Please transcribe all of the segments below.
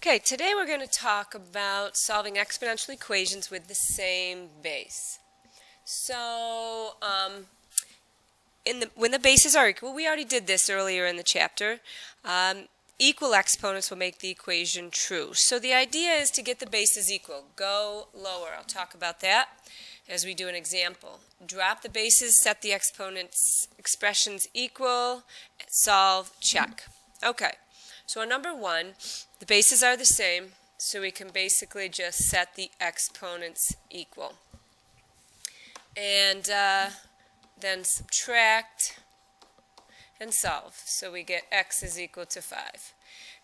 Okay, today we're going to talk about solving exponential equations with the same base. So, when the bases are equal, we already did this earlier in the chapter, equal exponents will make the equation true. So the idea is to get the bases equal. Go lower. I'll talk about that as we do an example. Drop the bases, set the expressions equal, solve, check. Okay. So on number 1, the bases are the same, so we can basically just set the exponents equal. And then subtract and solve. So we get x is equal to 5.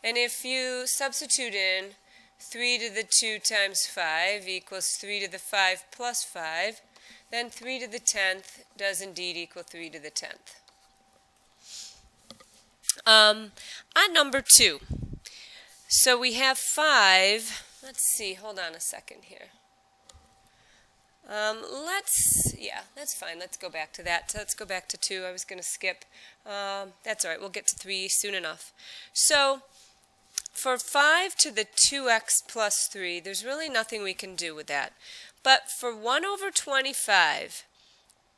And if you substitute in 3 to the 2 times 5 equals 3 to the 5 plus 5, then 3 to the 10th does indeed equal 3 to the 10th. On number 2, so we have 5, let's see, hold on a second here. That's fine, let's go back to that. So let's go back to 2, I was going to skip. That's all right, we'll get to 3 soon enough. So for 5 to the 2x plus 3, there's really nothing we can do with that. But for 1 over 25,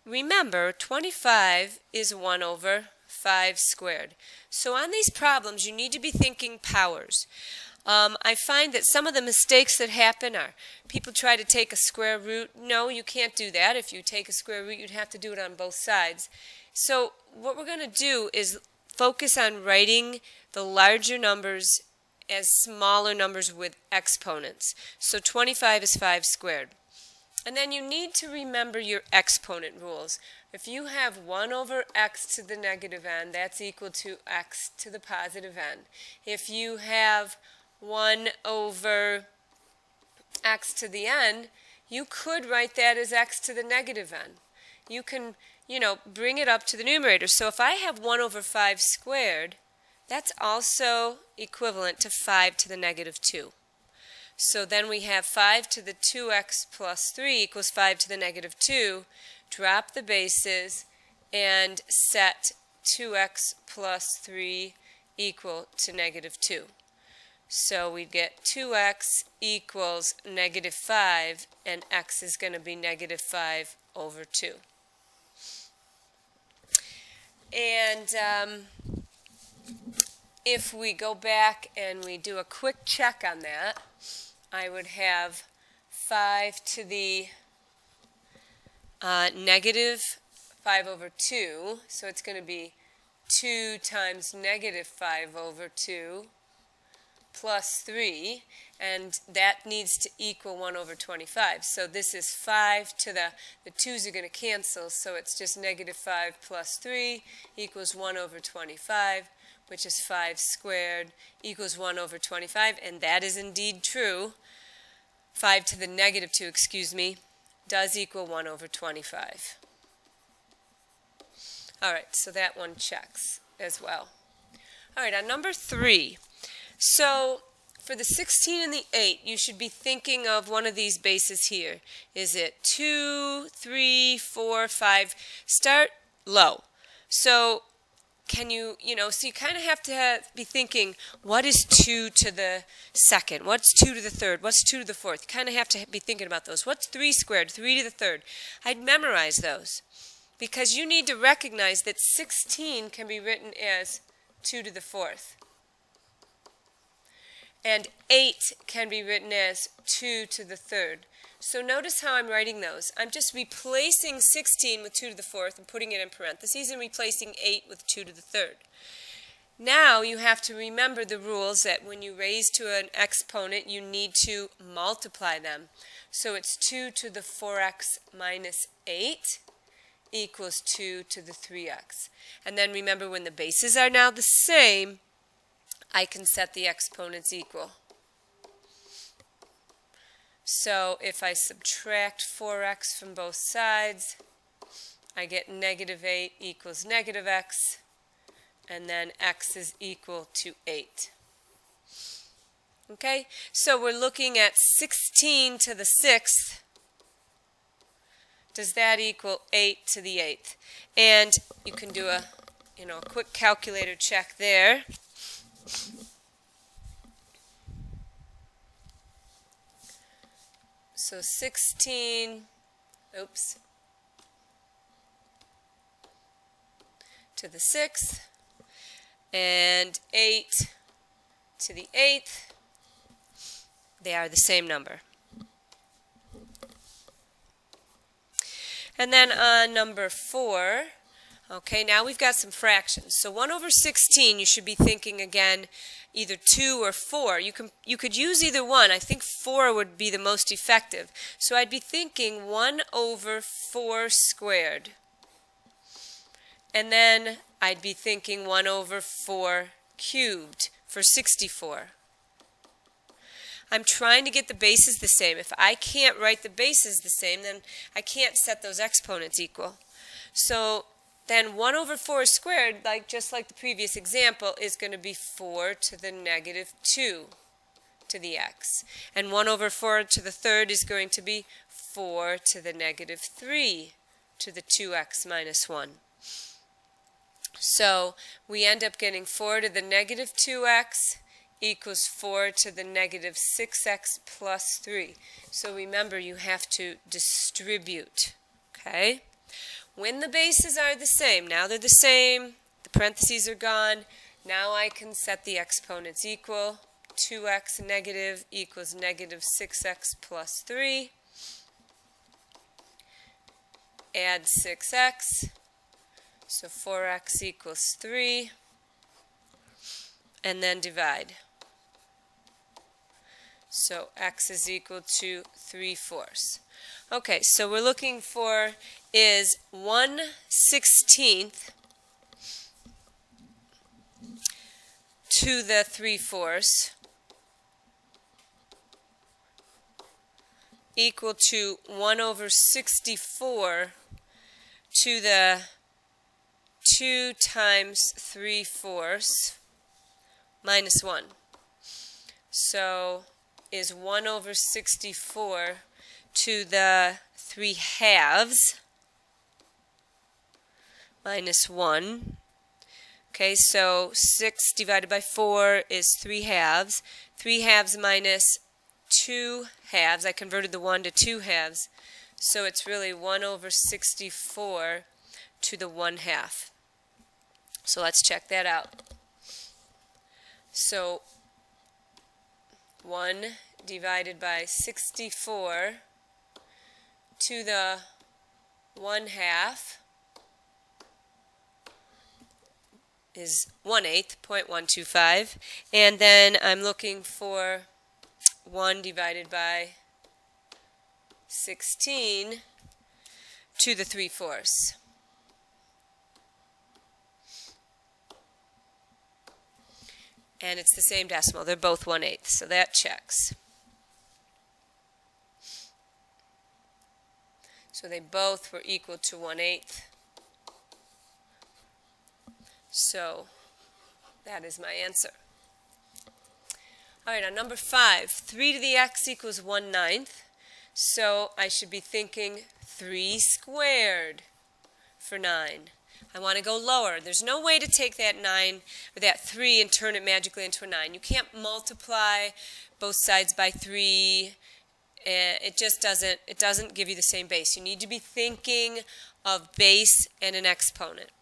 remember 25 is 1 over 5 squared. So on these problems, you need to be thinking powers. I find that some of the mistakes that happen are people try to take a square root. No, you can't do that. If you take a square root, you'd have to do it on both sides. So what we're going to do is focus on writing the larger numbers as smaller numbers with exponents. So 25 is 5 squared. And then you need to remember your exponent rules. If you have 1 over x to the negative n, that's equal to x to the positive n. If you have 1 over x to the n, you could write that as x to the negative n. You can, bring it up to the numerator. So if I have 1 over 5 squared, that's also equivalent to 5 to the negative 2. So then we have 5 to the 2x plus 3 equals 5 to the negative 2. Drop the bases and set 2x plus 3 equal to negative 2. So we get 2x equals negative 5, and x is going to be negative 5 over 2. And if we go back and we do a quick check on that, I would have 5 to the negative 5 over 2, so it's going to be 2 times negative 5 over 2 plus 3, and that needs to equal 1 over 25. So this is 5 to the 2's are going to cancel, so it's just negative 5 plus 3 equals 1 over 25, which is 5 squared equals 1 over 25, and that is indeed true. 5 to the negative 2, does equal 1 over 25. All right, so that one checks as well. All right, on number 3, so for the 16 and the 8, you should be thinking of one of these bases here. Is it 2, 3, 4, 5? Start low. So can you, so you kind of have to be thinking, what is 2 to the second? What's 2 to the third? What's 2 to the fourth? You kind of have to be thinking about those. What's 3 squared? 3 to the third. I'd memorize those because you need to recognize that 16 can be written as 2 to the fourth. And 8 can be written as 2 to the third. So notice how I'm writing those. I'm just replacing 16 with 2 to the fourth and putting it in parentheses and replacing 8 with 2 to the third. Now you have to remember the rules that when you raise to an exponent, you need to multiply them. So it's 2 to the 4x minus 8 equals 2 to the 3x. And then remember, when the bases are now the same, I can set the exponents equal. So if I subtract 4x from both sides, I get negative 8 equals negative x, and then x is equal to 8. Okay, so we're looking at 16 to the 6th. Does that equal 8 to the 8th? And you can do a quick calculator check there. So 16, oops, to the 6th, and 8 to the 8th. They are the same number. And then on number 4, okay, now we've got some fractions. So 1 over 16, you should be thinking again either 2 or 4. You could use either one. I think 4 would be the most effective. So I'd be thinking 1 over 4 squared. And then I'd be thinking 1 over 4 cubed for 64. I'm trying to get the bases the same. If I can't write the bases the same, then I can't set those exponents equal. So then 1 over 4 squared, just like the previous example, is going to be 4 to the negative 2 to the x. And 1 over 4 to the third is going to be 4 to the negative 3 to the 2x minus 1. So we end up getting 4 to the negative 2x equals 4 to the negative 6x plus 3. So remember, you have to distribute, okay? When the bases are the same, now they're the same, the parentheses are gone, now I can set the exponents equal. 2x negative equals negative 6x plus 3. Add 6x, so 4x equals 3, and then divide. So x is equal to 3/4. Okay, so we're looking for is 1/16 to the 3/4 equal to 1 over 64 to the 2 times 3/4 minus 1. So is 1 over 64 to the 3/2 minus 1. Okay, so 6 divided by 4 is 3/2. 3/2 minus 2/2. I converted the 1 to 2/2. So it's really 1 over 64 to the 1/2. So let's check that out. So 1 divided by 64 to the 1/2 is 1/8, 0.125. And then I'm looking for 1 divided by 16 to the 3/4. And it's the same decimal. They're both 1/8, so that checks. So they both were equal to 1/8. So that is my answer. All right, on number 5, 3 to the x equals 1/9. So I should be thinking 3 squared for 9. I want to go lower. There's no way to take that 9 or that 3 and turn it magically into a 9. You can't multiply both sides by 3. It just doesn't give you the same base. You need to be thinking of base and an exponent.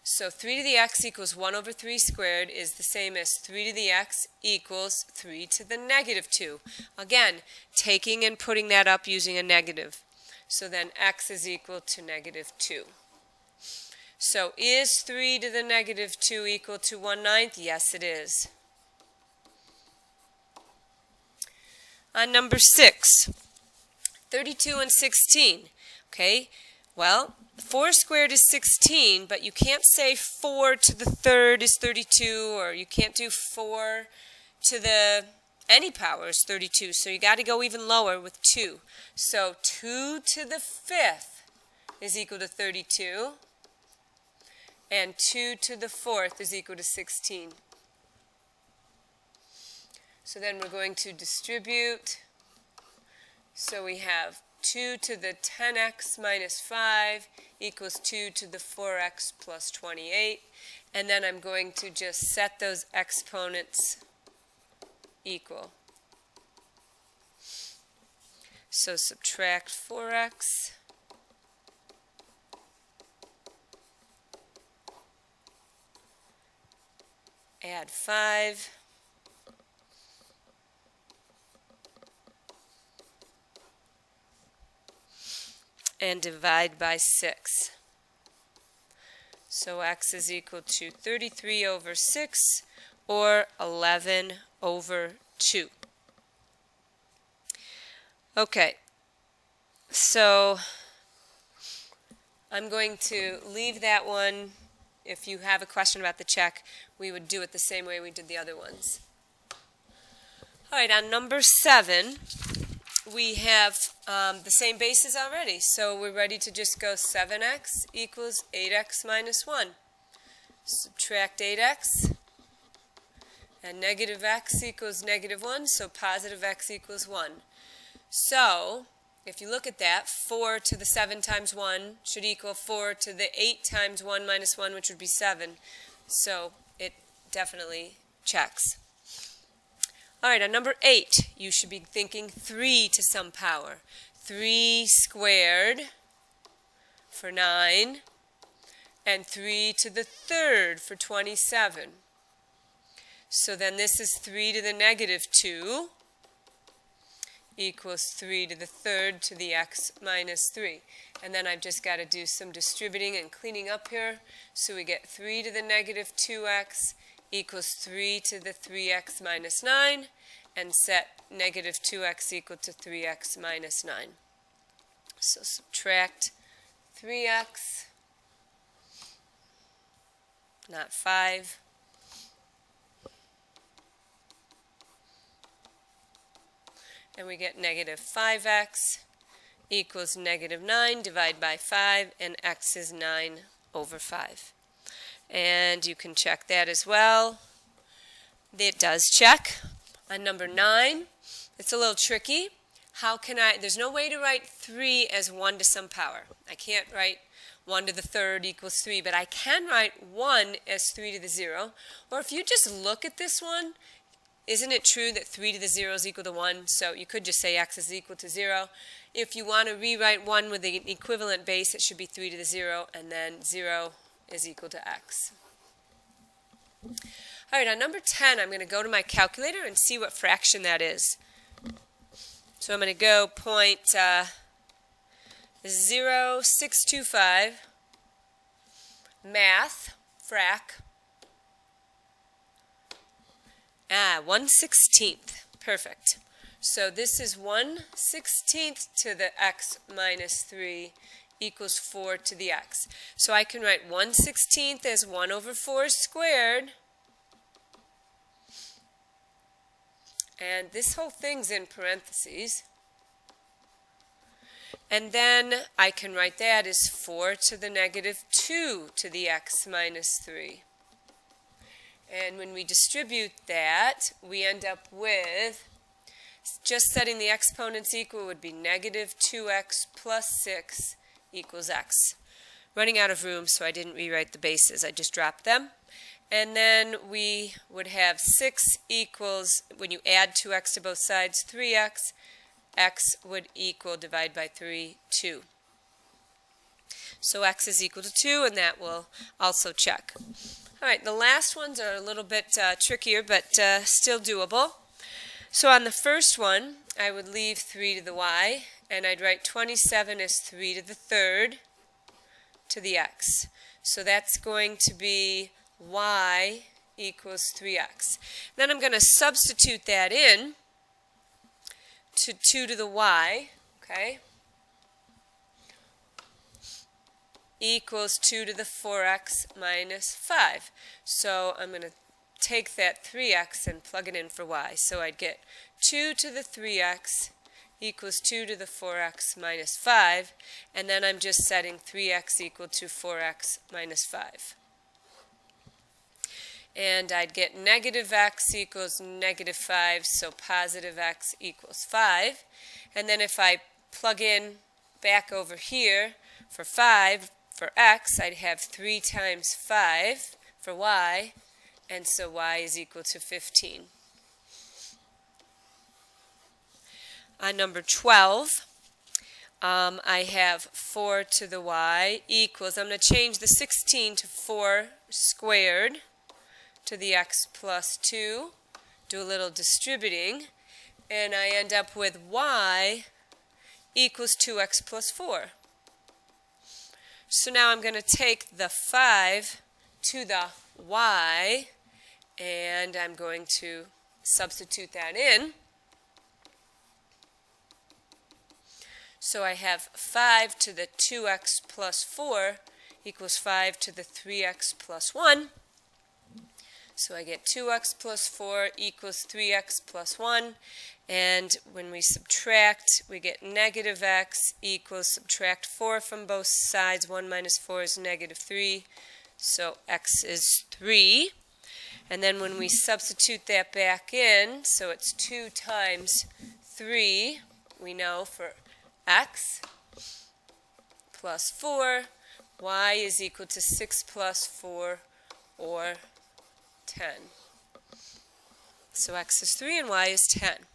So 3 to the x equals 1 over 3 squared is the same as 3 to the x equals 3 to the negative 2. Again, taking and putting that up using a negative. So then x is equal to negative 2. So is 3 to the negative 2 equal to 1/9? Yes, it is. On number 6, 32 and 16. Okay, well, 4 squared is 16, but you can't say 4 to the third is 32, or you can't do 4 to the any power is 32, so you got to go even lower with 2. So 2 to the 5th is equal to 32, and 2 to the 4th is equal to 16. So then we're going to distribute. So we have 2 to the 10x minus 5 equals 2 to the 4x plus 28. And then I'm going to just set those exponents equal. So subtract 4x. Add 5. And divide by 6. So x is equal to 33 over 6 or 11 over 2. Okay, so I'm going to leave that one. If you have a question about the check, we would do it the same way we did the other ones. All right, on number 7, we have the same bases already. So we're ready to just go 7x equals 8x minus 1. Subtract 8x. And negative x equals negative 1, so positive x equals 1. So, if you look at that, 4 to the 7 times 1 should equal 4 to the 8 times 1 minus 1, which would be 7. So, it definitely checks. All right, on number 8, you should be thinking 3 to some power. 3 squared for 9, and 3 to the 3rd for 27. So then this is 3 to the negative 2 equals 3 to the 3rd to the x minus 3. And then I've just got to do some distributing and cleaning up here. So we get 3 to the negative 2x equals 3 to the 3x minus 9, and set negative 2x equal to 3x minus 9. So subtract 3x, not 5. And we get negative 5x equals negative 9. Divide by 5, and x is 9 over 5. And you can check that as well. It does check. On number 9, it's a little tricky. There's no way to write 3 as 1 to some power. I can't write 1 to the 3rd equals 3, but I can write 1 as 3 to the 0. Or if you just look at this one, isn't it true that 3 to the 0 is equal to 1? So you could just say x is equal to 0. If you want to rewrite 1 with an equivalent base, it should be 3 to the 0, and then 0 is equal to x. All right, on number 10, I'm going to go to my calculator and see what fraction that is. So I'm going to go 0.0625, math, frac, 1/16. Perfect. So this is 1/16 to the x minus 3 equals 4 to the x. So I can write 1/16 as 1 over 4 squared. And this whole thing's in parentheses. And then I can write that as 4 to the negative 2 to the x minus 3. And when we distribute that, we end up with, just setting the exponents equal would be negative 2x plus 6 equals x. Running out of room, so I didn't rewrite the bases. I just dropped them. And then we would have 6 equals, when you add 2x to both sides, 3x. X would equal, divide by 3, 2. So x is equal to 2, and that will also check. All right, the last ones are a little bit trickier, but still doable. So on the first one, I would leave 3 to the y, and I'd write 27 as 3 to the 3rd to the x. So that's going to be y equals 3x. Then I'm going to substitute that in to 2 to the y, okay, equals 2 to the 4x minus 5. So I'm going to take that 3x and plug it in for y. So I'd get 2 to the 3x equals 2 to the 4x minus 5, and then I'm just setting 3x equal to 4x minus 5. And I'd get negative x equals negative 5, so positive x equals 5. And then if I plug in back over here for 5, for x, I'd have 3 times 5 for y, and so y is equal to 15. On number 12, I have 4 to the y equals, I'm going to change the 16 to 4 squared to the x plus 2, do a little distributing, and I end up with y equals 2x plus 4. So now I'm going to take the 5 to the y, and I'm going to substitute that in. So I have 5 to the 2x plus 4 equals 5 to the 3x plus 1. So I get 2x plus 4 equals 3x plus 1. And when we subtract, we get negative x equals, subtract 4 from both sides. 1 minus 4 is negative 3. So x is 3. And then when we substitute that back in, so it's 2 times 3, we know for x plus 4, y is equal to 6 plus 4, or 10. So x is 3 and y is 10.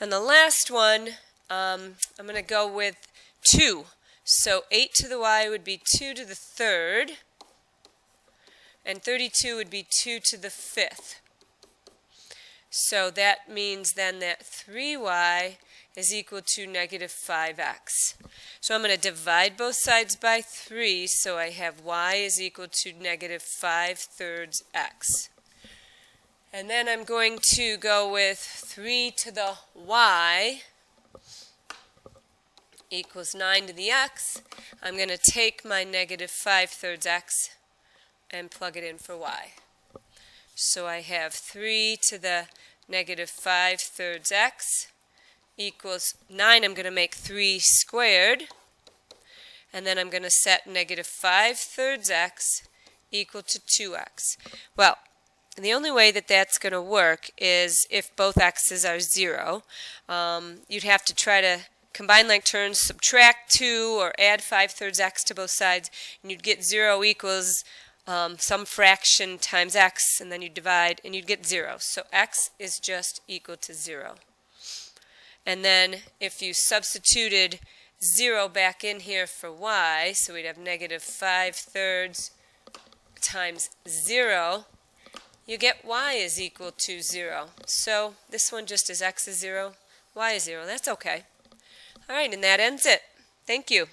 And the last one, I'm going to go with 2. So 8 to the y would be 2 to the third, and 32 would be 2 to the fifth. So that means then that 3y is equal to negative 5x. So I'm going to divide both sides by 3, so I have y is equal to negative 5/3 x. And then I'm going to go with 3 to the y equals 9 to the x. I'm going to take my negative 5/3 x and plug it in for y. So I have 3 to the negative 5/3 x equals 9. I'm going to make 3 squared, and then I'm going to set negative 5/3 x equal to 2x. Well, the only way that that's going to work is if both x's are 0. You'd have to try to combine like terms, subtract 2 or add 5/3 x to both sides, and you'd get 0 equals some fraction times x, and then you divide and you'd get 0. So x is just equal to 0. And then if you substituted 0 back in here for y, so we'd have negative 5/3 times 0, you get y is equal to 0. So this one just is x is 0, y is 0. That's okay. All right, and that ends it. Thank you.